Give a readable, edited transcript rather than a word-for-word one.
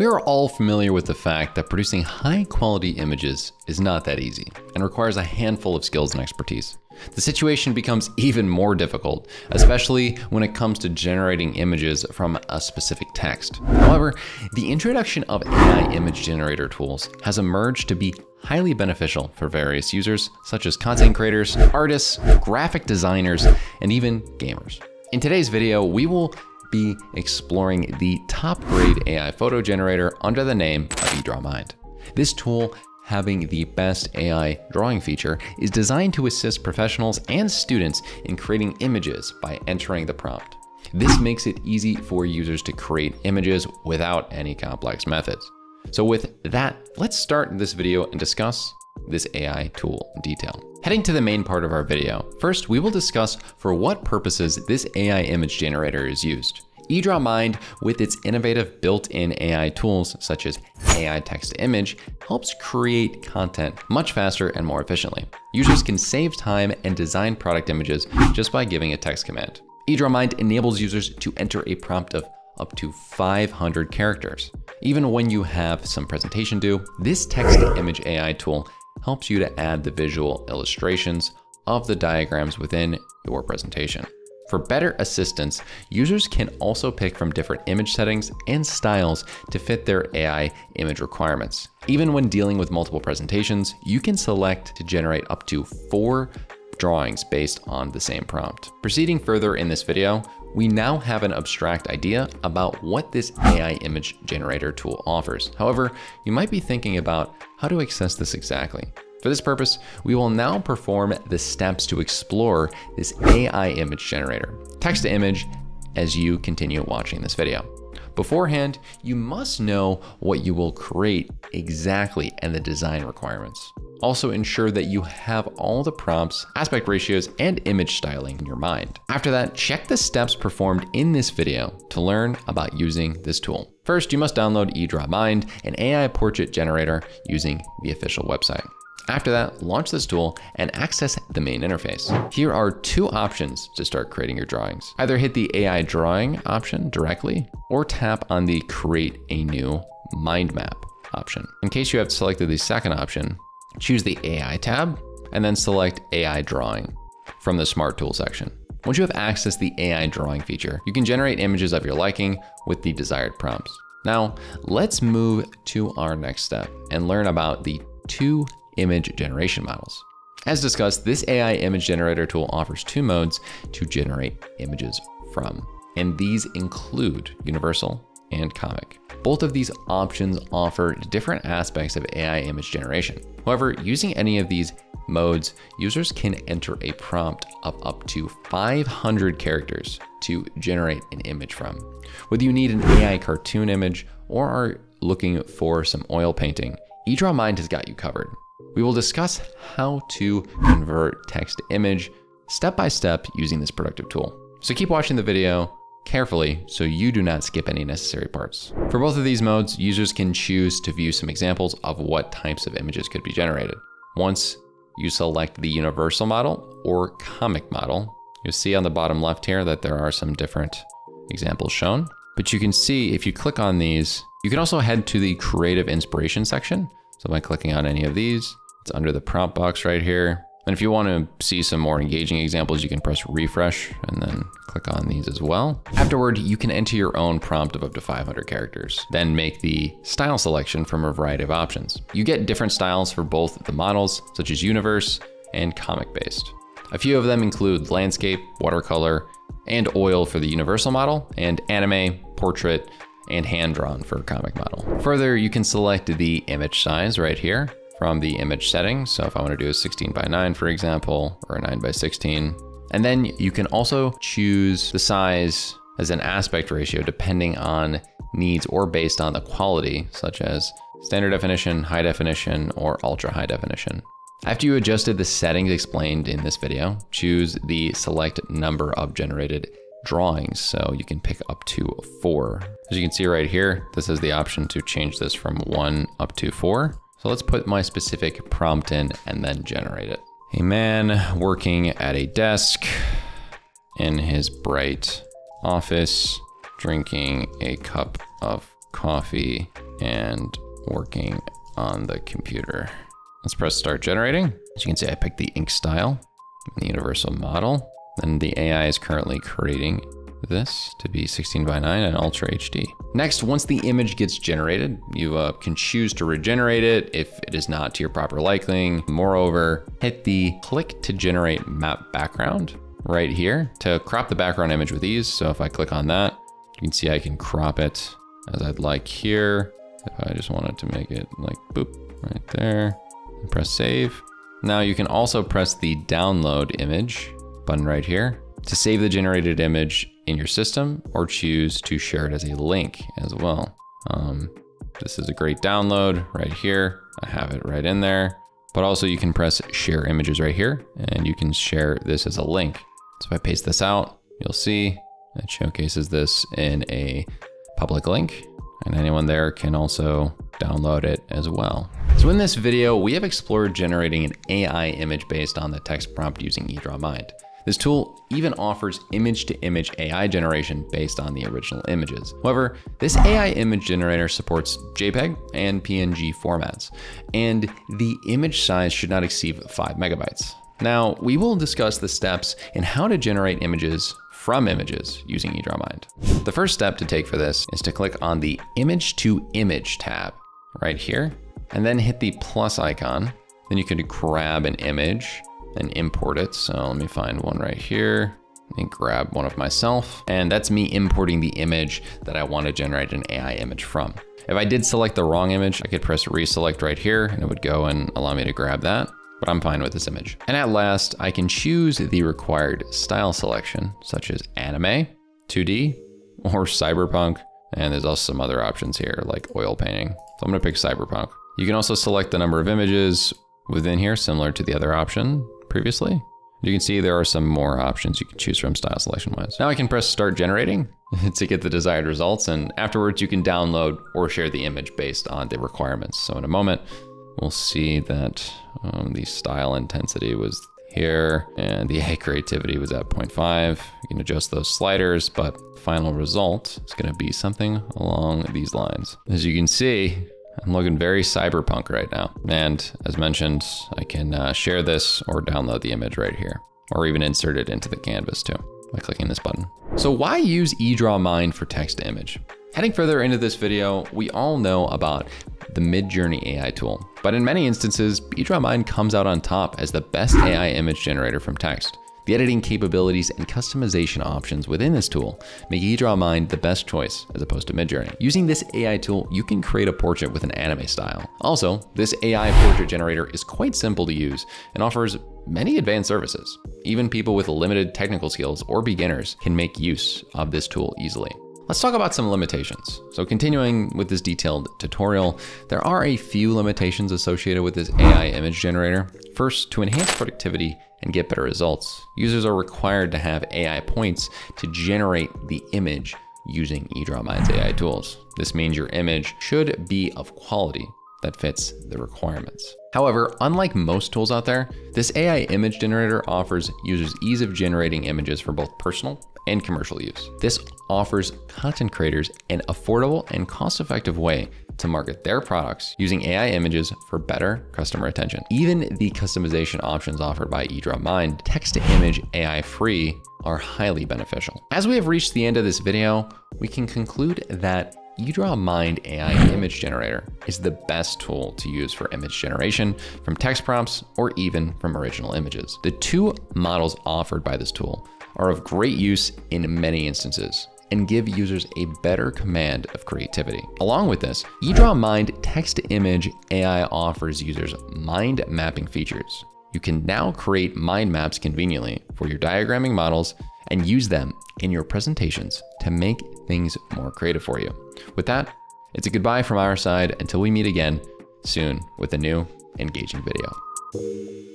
We are all familiar with the fact that producing high quality images is not that easy and requires a handful of skills and expertise. The situation becomes even more difficult, especially when it comes to generating images from a specific text. However, the introduction of AI image generator tools has emerged to be highly beneficial for various users, such as content creators, artists, graphic designers, and even gamers. In today's video, we will be exploring the top-grade AI photo generator under the name of EdrawMind. This tool, having the best AI drawing feature, is designed to assist professionals and students in creating images by entering the prompt. This makes it easy for users to create images without any complex methods. So with that, let's start this video and discuss this AI tool in detail. Heading to the main part of our video, first we will discuss for what purposes this AI image generator is used. EdrawMind, with its innovative built-in AI tools such as AI text-to-image, helps create content much faster and more efficiently. Users can save time and design product images just by giving a text command. EdrawMind enables users to enter a prompt of up to 500 characters. Even when you have some presentation due, this text-to-image AI tool helps you to add the visual illustrations of the diagrams within your presentation. For better assistance, users can also pick from different image settings and styles to fit their AI image requirements. Even when dealing with multiple presentations, you can select to generate up to 4 drawings based on the same prompt. Proceeding further in this video, we now have an abstract idea about what this AI image generator tool offers. However, you might be thinking about how to access this exactly. For this purpose, we will now perform the steps to explore this AI image generator, text to image, as you continue watching this video. Beforehand, you must know what you will create exactly and the design requirements. Also ensure that you have all the prompts, aspect ratios, and image styling in your mind. After that, check the steps performed in this video to learn about using this tool. First, you must download EdrawMind, an AI portrait generator using the official website. After that, launch this tool and access the main interface. Here are 2 options to start creating your drawings. Either hit the AI drawing option directly or tap on the create a new mind map option. In case you have selected the second option, choose the AI tab and then select AI drawing from the Smart Tool section. Once you have accessed the AI drawing feature, you can generate images of your liking with the desired prompts. Now, let's move to our next step and learn about the 2 image generation models. As discussed, this AI image generator tool offers 2 modes to generate images from, and these include universal and comic. Both of these options offer different aspects of AI image generation. However, using any of these modes, users can enter a prompt of up to 500 characters to generate an image from. Whether you need an AI cartoon image or are looking for some oil painting, EdrawMind has got you covered. We will discuss how to convert text to image step by step using this productive tool. So keep watching the video carefully so you do not skip any necessary parts. For both of these modes, users can choose to view some examples of what types of images could be generated. Once you select the universal model or comic model, you'll see on the bottom left here that there are some different examples shown. But you can see if you click on these, you can also head to the creative inspiration section. So by clicking on any of these, it's under the prompt box right here. And if you want to see some more engaging examples, you can press refresh and then click on these as well. Afterward, you can enter your own prompt of up to 500 characters, then make the style selection from a variety of options. You get different styles for both the models, such as universe and comic based. A few of them include landscape, watercolor, and oil for the universal model, and anime, portrait, and hand-drawn for comic model. Further, you can select the image size right here from the image settings. So if I want to do a 16:9, for example, or a 9:16, and then you can also choose the size as an aspect ratio depending on needs or based on the quality, such as standard definition, high definition, or ultra high definition. After you adjusted the settings explained in this video, choose the select number of generated drawings, so you can pick up to 4. As you can see right here, this is the option to change this from 1 up to 4. So let's put my specific prompt in and then generate it. A man working at a desk in his bright office, drinking a cup of coffee and working on the computer. Let's press start generating. As you can see, I picked the ink style and the universal model. And the AI is currently creating this to be 16:9 and Ultra HD. Next, once the image gets generated, you can choose to regenerate it if it is not to your proper liking. Moreover, hit the click to generate map background right here to crop the background image with ease. So if I click on that, you can see I can crop it as I'd like here. If I just wanted to make it like boop right there, and press save. Now you can also press the download image button right here to save the generated image in your system or choose to share it as a link as well. This is a great download right here. I have it right in there, but also you can press share images right here and you can share this as a link. So if I paste this out, you'll see it showcases this in a public link and anyone there can also download it as well. So in this video, we have explored generating an AI image based on the text prompt using EdrawMind. This tool even offers image-to-image AI generation based on the original images. However, this AI image generator supports JPEG and PNG formats, and the image size should not exceed 5 megabytes. Now, we will discuss the steps in how to generate images from images using EdrawMind. The first step to take for this is to click on the Image to Image tab right here, and then hit the plus icon. Then you can grab an image and import it. So let me find one right here and grab one of myself. And that's me importing the image that I want to generate an AI image from. If I did select the wrong image, I could press reselect right here and it would go and allow me to grab that, but I'm fine with this image. And at last, I can choose the required style selection, such as anime, 2D, or cyberpunk. And there's also some other options here like oil painting. So I'm gonna pick cyberpunk. You can also select the number of images within here, similar to the other option previously. You can see there are some more options you can choose from style selection wise. Now I can press start generating to get the desired results, and afterwards you can download or share the image based on the requirements. So in a moment, we'll see that the style intensity was here and the AI creativity was at 0.5. You can adjust those sliders, but final result is gonna be something along these lines. As you can see, I'm looking very cyberpunk right now. And as mentioned, I can share this or download the image right here, or even insert it into the canvas too by clicking this button. So why use EdrawMind for text to image? Heading further into this video, we all know about the Midjourney AI tool, but in many instances, EdrawMind comes out on top as the best AI image generator from text. The editing capabilities and customization options within this tool make EdrawMind the best choice as opposed to Midjourney. Using this AI tool, you can create a portrait with an anime style. Also, this AI portrait generator is quite simple to use and offers many advanced services. Even people with limited technical skills or beginners can make use of this tool easily. Let's talk about some limitations. So continuing with this detailed tutorial, there are a few limitations associated with this AI image generator. First, to enhance productivity and get better results, users are required to have AI points to generate the image using EdrawMind's AI tools. This means your image should be of quality that fits the requirements. However, unlike most tools out there, this AI image generator offers users ease of generating images for both personal and commercial use. This offers content creators an affordable and cost-effective way to market their products using AI images for better customer attention. Even the customization options offered by EdrawMind, text-to-image AI free, are highly beneficial. As we have reached the end of this video, we can conclude that EdrawMind AI image generator is the best tool to use for image generation from text prompts or even from original images. The two models offered by this tool are of great use in many instances and give users a better command of creativity. Along with this, EdrawMind text-to-image AI offers users mind mapping features. You can now create mind maps conveniently for your diagramming models and use them in your presentations to make things more creative for you. With that, it's a goodbye from our side until we meet again soon with a new engaging video.